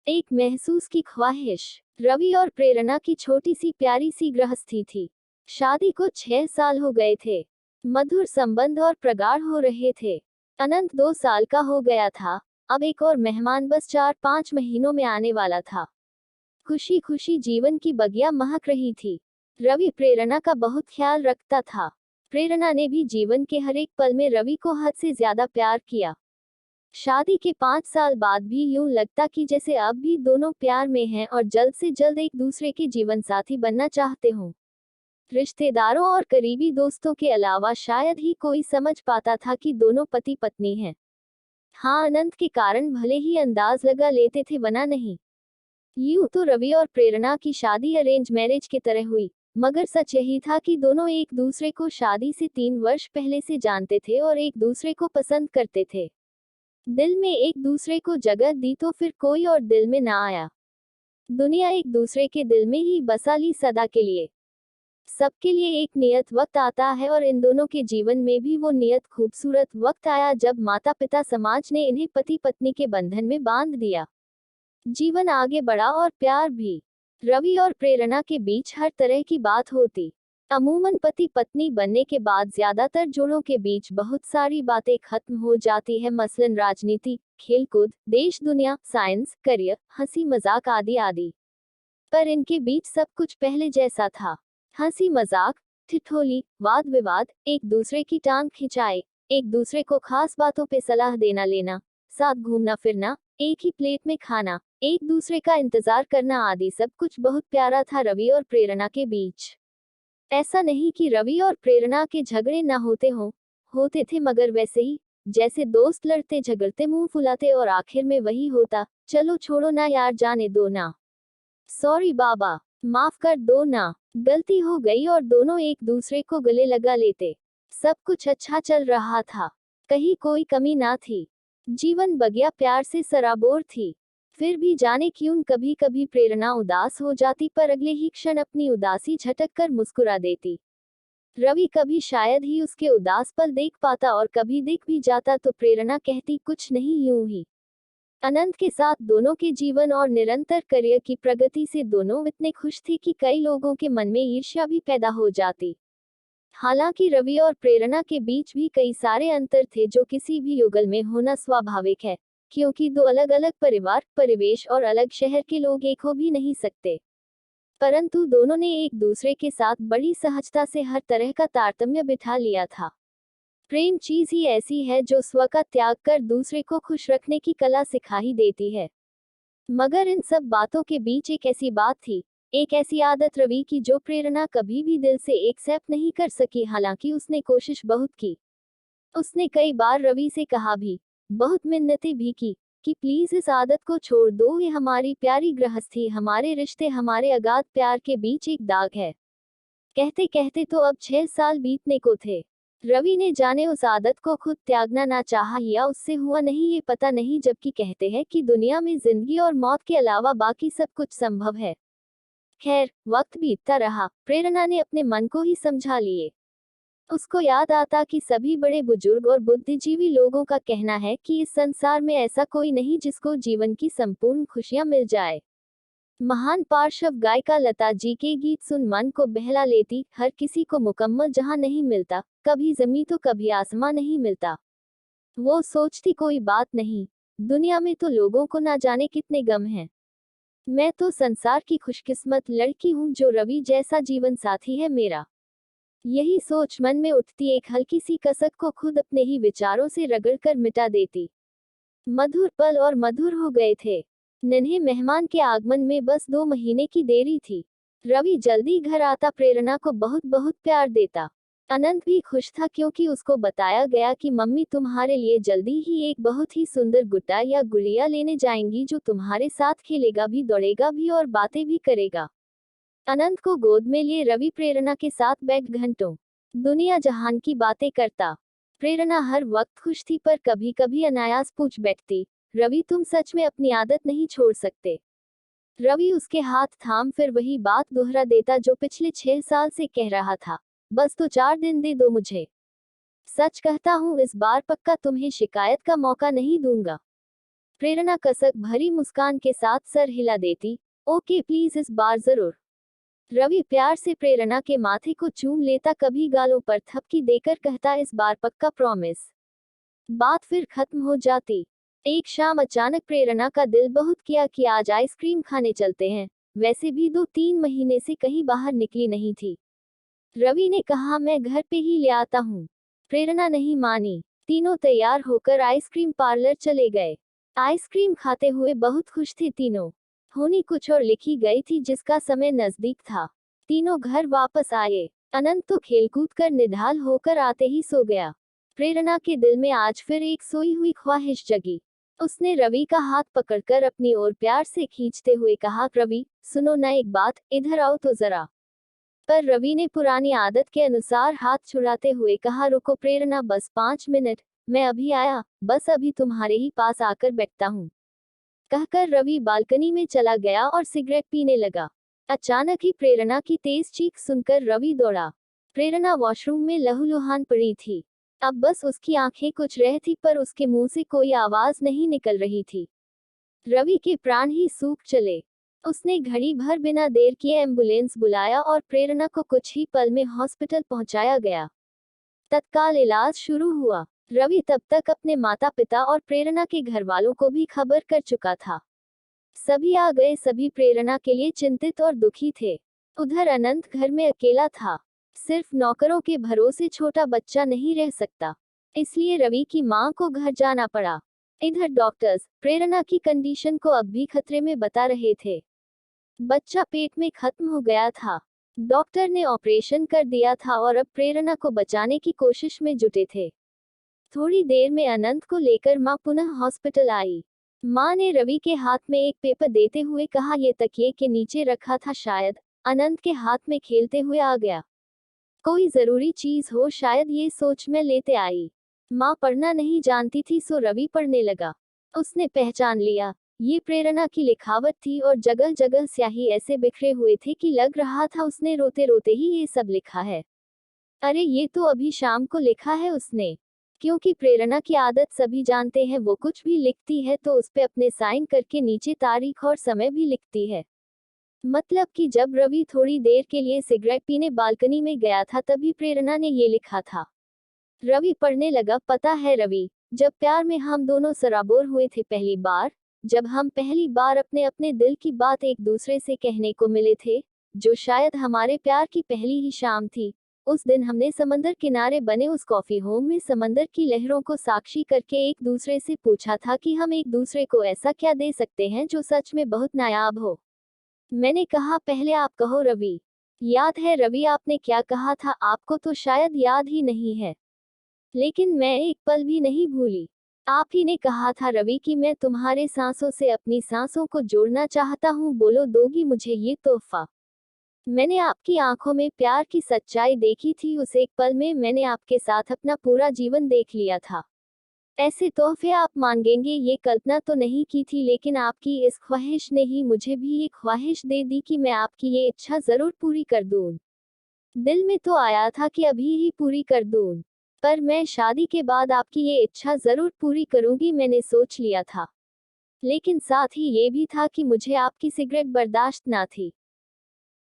एक महसूस की ख्वाहिश। रवि और प्रेरणा की छोटी सी प्यारी सी गृहस्थी थी। शादी को 6 साल हो गए थे। मधुर संबंध और प्रगाढ़ हो रहे थे। अनंत 2 साल का हो गया था। अब एक और मेहमान बस 4-5 महीनों में आने वाला था। खुशी खुशी जीवन की बगिया महक रही थी। रवि प्रेरणा का बहुत ख्याल रखता था। प्रेरणा ने भी जीवन के हर एक पल में रवि को हद से ज्यादा प्यार किया। शादी के 5 साल बाद भी यूं लगता कि जैसे अब भी दोनों प्यार में हैं और जल्द से जल्द एक दूसरे के जीवन साथी बनना चाहते हों। रिश्तेदारों और करीबी दोस्तों के अलावा शायद ही कोई समझ पाता था कि दोनों पति पत्नी हैं। हाँ, अनंत के कारण भले ही अंदाज लगा लेते थे, वरना नहीं। यूं तो रवि और प्रेरणा की शादी अरेंज मैरिज की तरह हुई, मगर सच यही था कि दोनों एक दूसरे को शादी से 3 वर्ष पहले से जानते थे और एक दूसरे को पसंद करते थे। दिल में एक दूसरे को जगह दी तो फिर कोई और दिल में ना आया। दुनिया एक दूसरे के दिल में ही बसा ली सदा के लिए। सबके लिए एक नियत वक्त आता है और इन दोनों के जीवन में भी वो नियत खूबसूरत वक्त आया जब माता पिता समाज ने इन्हें पति पत्नी के बंधन में बांध दिया। जीवन आगे बढ़ा और प्यार भी। रवि और प्रेरणा के बीच हर तरह की बात होती। अमूमन पति पत्नी बनने के बाद ज्यादातर जोड़ों के बीच बहुत सारी बातें खत्म हो जाती है, मसलन राजनीति, खेलकूद, देश दुनिया, साइंस, करियर, हंसी मजाक आदि आदि। पर इनके बीच सब कुछ पहले जैसा था। हंसी मजाक, ठिठोली, वाद विवाद, एक दूसरे की टांग खिंचाए, एक दूसरे को खास बातों पे सलाह देना लेना, साथ घूमना फिरना, एक ही प्लेट में खाना, एक दूसरे का इंतजार करना आदि सब कुछ बहुत प्यारा था रवि और प्रेरणा के बीच। ऐसा नहीं कि रवि और प्रेरणा के झगड़े ना होते थे, मगर वैसे ही जैसे दोस्त लड़ते झगड़ते मुंह फुलाते और आखिर में वही होता, चलो छोड़ो ना यार, जाने दो ना, सॉरी बाबा, माफ कर दो ना, गलती हो गई, और दोनों एक दूसरे को गले लगा लेते। सब कुछ अच्छा चल रहा था, कहीं कोई कमी ना थी। जीवन बगिया प्यार से सराबोर थी। फिर भी जाने क्यों कभी कभी प्रेरणा उदास हो जाती, पर अगले ही क्षण अपनी उदासी झटक कर मुस्कुरा देती। रवि कभी शायद ही उसके उदास पल देख पाता और कभी दिख भी जाता तो प्रेरणा कहती कुछ नहीं, यूं ही। अनंत के साथ दोनों के जीवन और निरंतर करियर की प्रगति से दोनों इतने खुश थे कि कई लोगों के मन में ईर्ष्या भी पैदा हो जाती। हालांकि रवि और प्रेरणा के बीच भी कई सारे अंतर थे जो किसी भी युगल में होना स्वाभाविक है, क्योंकि दो अलग अलग परिवार, परिवेश और अलग शहर के लोग एक हो भी नहीं सकते। परंतु दोनों ने एक दूसरे के साथ बड़ी सहजता से हर तरह का तारतम्य बिठा लिया था। प्रेम चीज ही ऐसी है जो स्व का त्याग कर दूसरे को खुश रखने की कला सिखा ही देती है। मगर इन सब बातों के बीच एक ऐसी बात थी, एक ऐसी आदत रवि की जो प्रेरणा कभी भी दिल से एक्सेप्ट नहीं कर सकी, हालांकि उसने कोशिश बहुत की। उसने कई बार रवि से कहा भी, बहुत मिन्नतें भी की, कि प्लीज इस आदत को छोड़ दो, ये हमारी प्यारी गृहस्थी, हमारे रिश्ते, हमारे अगाध प्यार के बीच एक दाग है। कहते कहते तो अब 6 साल बीतने को थे। रवि ने जाने उस आदत को खुद त्यागना ना चाहा या उससे हुआ नहीं ये पता नहीं, जबकि कहते हैं कि दुनिया में जिंदगी और मौत के अलावा बाकी सब कुछ संभव है। खैर, वक्त बीतता रहा, प्रेरणा ने अपने मन को ही समझा लिए। उसको याद आता कि सभी बड़े बुजुर्ग और बुद्धिजीवी लोगों का कहना है कि इस संसार में ऐसा कोई नहीं जिसको जीवन की संपूर्ण खुशियां मिल जाए। महान पार्श्व गायिका लता जी के गीत सुन मन को बहला लेती, हर किसी को मुकम्मल जहां नहीं मिलता, कभी जमी तो कभी आसमां नहीं मिलता। वो सोचती कोई बात नहीं, दुनिया में तो लोगों को ना जाने कितने गम हैं। मैं तो संसार की खुशकिस्मत लड़की हूँ जो रवि जैसा जीवन साथी है मेरा। यही सोच मन में उठती एक हल्की सी कसक को खुद अपने ही विचारों से रगड़कर मिटा देती। मधुर पल और मधुर हो गए थे। नन्हे मेहमान के आगमन में बस 2 महीने की देरी थी। रवि जल्दी घर आता, प्रेरणा को बहुत बहुत प्यार देता। अनंत भी खुश था क्योंकि उसको बताया गया कि मम्मी तुम्हारे लिए जल्दी ही एक बहुत ही सुंदर गुड्डा या गुड़िया लेने जाएंगी जो तुम्हारे साथ खेलेगा भी, दौड़ेगा भी और बातें भी करेगा। अनंत को गोद में लिए रवि प्रेरणा के साथ बैठ घंटों दुनिया जहान की बातें करता। प्रेरणा हर वक्त खुश थी, पर कभी कभी अनायास पूछ बैठती, रवि तुम सच में अपनी आदत नहीं छोड़ सकते? रवि उसके हाथ थाम फिर वही बात दोहरा देता जो पिछले 6 साल से कह रहा था, बस तो 4 दिन दे दो मुझे। सच कहता हूँ, इस बार पक्का तुम्हें शिकायत का मौका नहीं दूंगा। प्रेरणा कसक भरी मुस्कान के साथ सर हिला देती। ओके प्लीज, इस बार जरूर। रवि प्यार से प्रेरणा के माथे को चूम लेता, कभी गालों पर थपकी देकर कहता, इस बार पक्का प्रॉमिस। बात फिर खत्म हो जाती। एक शाम अचानक प्रेरणा का दिल बहुत किया कि आज आइसक्रीम खाने चलते हैं। वैसे भी 2-3 महीने से कहीं बाहर निकली नहीं थी। रवि ने कहा, मैं घर पे ही ले आता हूँ। प्रेरणा नहीं मानी। तीनों तैयार होकर आइसक्रीम पार्लर चले गए। आइसक्रीम खाते हुए बहुत खुश थे तीनों। होनी कुछ और लिखी गई थी जिसका समय नजदीक था। तीनों घर वापस आए। अनंत तो खेलकूद कर निढाल होकर आते ही सो गया। प्रेरणा के दिल में आज फिर एक सोई हुई ख्वाहिश जगी। उसने रवि का हाथ पकड़कर अपनी ओर प्यार से खींचते हुए कहा, रवि सुनो ना एक बात, इधर आओ तो जरा। पर रवि ने पुरानी आदत के अनुसार हाथ छुड़ाते हुए कहा, रुको प्रेरणा, बस 5 मिनट, मैं अभी आया, बस अभी तुम्हारे ही पास आकर बैठता हूँ। कहकर रवि बालकनी में चला गया और सिगरेट पीने लगा। अचानक ही प्रेरणा की तेज चीख सुनकर रवि दौड़ा। प्रेरणा वॉशरूम में लहूलुहान पड़ी थी। अब बस उसकी आंखें कुछ रह थी, पर उसके मुंह से कोई आवाज नहीं निकल रही थी। रवि के प्राण ही सूख चले। उसने घड़ी भर बिना देर किए एम्बुलेंस बुलाया और प्रेरणा को कुछ ही पल में हॉस्पिटल पहुंचाया गया। तत्काल इलाज शुरू हुआ। रवि तब तक अपने माता पिता और प्रेरणा के घर वालों को भी खबर कर चुका था। सभी आ गए। सभी प्रेरणा के लिए चिंतित और दुखी थे। उधर अनंत घर में अकेला था। सिर्फ नौकरों के भरोसे छोटा बच्चा नहीं रह सकता, इसलिए रवि की मां को घर जाना पड़ा। इधर डॉक्टर्स प्रेरणा की कंडीशन को अब भी खतरे में बता रहे थे। बच्चा पेट में खत्म हो गया था। डॉक्टर ने ऑपरेशन कर दिया था और अब प्रेरणा को बचाने की कोशिश में जुटे थे। थोड़ी देर में अनंत को लेकर मां पुनः हॉस्पिटल आई। मां ने रवि के हाथ में एक पेपर देते हुए कहा, ये तकिए के नीचे रखा था, शायद। अनंत के हाथ में खेलते हुए आ गया। कोई जरूरी चीज हो शायद, ये सोच में लेते आई। मां पढ़ना नहीं जानती थी, सो रवि पढ़ने लगा। उसने पहचान लिया, ये प्रेरणा की लिखावट थी और जगह जगह स्याही ऐसे बिखरे हुए थे कि लग रहा था उसने रोते रोते ही ये सब लिखा है। अरे ये तो अभी शाम को लिखा है उसने। क्योंकि प्रेरणा की आदत सभी जानते हैं, वो कुछ भी लिखती है तो उस पे अपने साइन करके नीचे तारीख और समय भी लिखती है। मतलब कि जब रवि थोड़ी देर के लिए सिगरेट पीने बालकनी में गया था तभी प्रेरणा ने ये लिखा था। रवि पढ़ने लगा, पता है रवि, जब प्यार में हम दोनों सराबोर हुए थे पहली बार, जब हम पहली बार अपने अपने दिल की बात एक दूसरे से कहने को मिले थे, जो शायद हमारे प्यार की पहली ही शाम थी, उस दिन हमने समंदर किनारे बने उस कॉफी होम में समंदर की लहरों को साक्षी करके एक दूसरे से पूछा था कि हम एक दूसरे को ऐसा क्या दे सकते हैं जो सच में बहुत नायाब हो। मैंने कहा, पहले आप कहो रवि। याद है रवि आपने क्या कहा था? आपको तो शायद याद ही नहीं है, लेकिन मैं एक पल भी नहीं भूली। आप ही ने कहा था रवि कि मैं तुम्हारे सांसों से अपनी सांसों को जोड़ना चाहता हूँ, बोलो दोगी मुझे ये तोहफा। मैंने आपकी आंखों में प्यार की सच्चाई देखी थी, उस एक पल में मैंने आपके साथ अपना पूरा जीवन देख लिया था। ऐसे तोहफे आप मांगेंगे ये कल्पना तो नहीं की थी, लेकिन आपकी इस ख्वाहिश ने ही मुझे भी ये ख्वाहिश दे दी कि मैं आपकी ये इच्छा जरूर पूरी कर दूं। दिल में तो आया था कि अभी ही पूरी कर दूं, पर मैं शादी के बाद आपकी ये इच्छा जरूर पूरी करूंगी, मैंने सोच लिया था। लेकिन साथ ही ये भी था कि मुझे आपकी सिगरेट बर्दाश्त ना थी।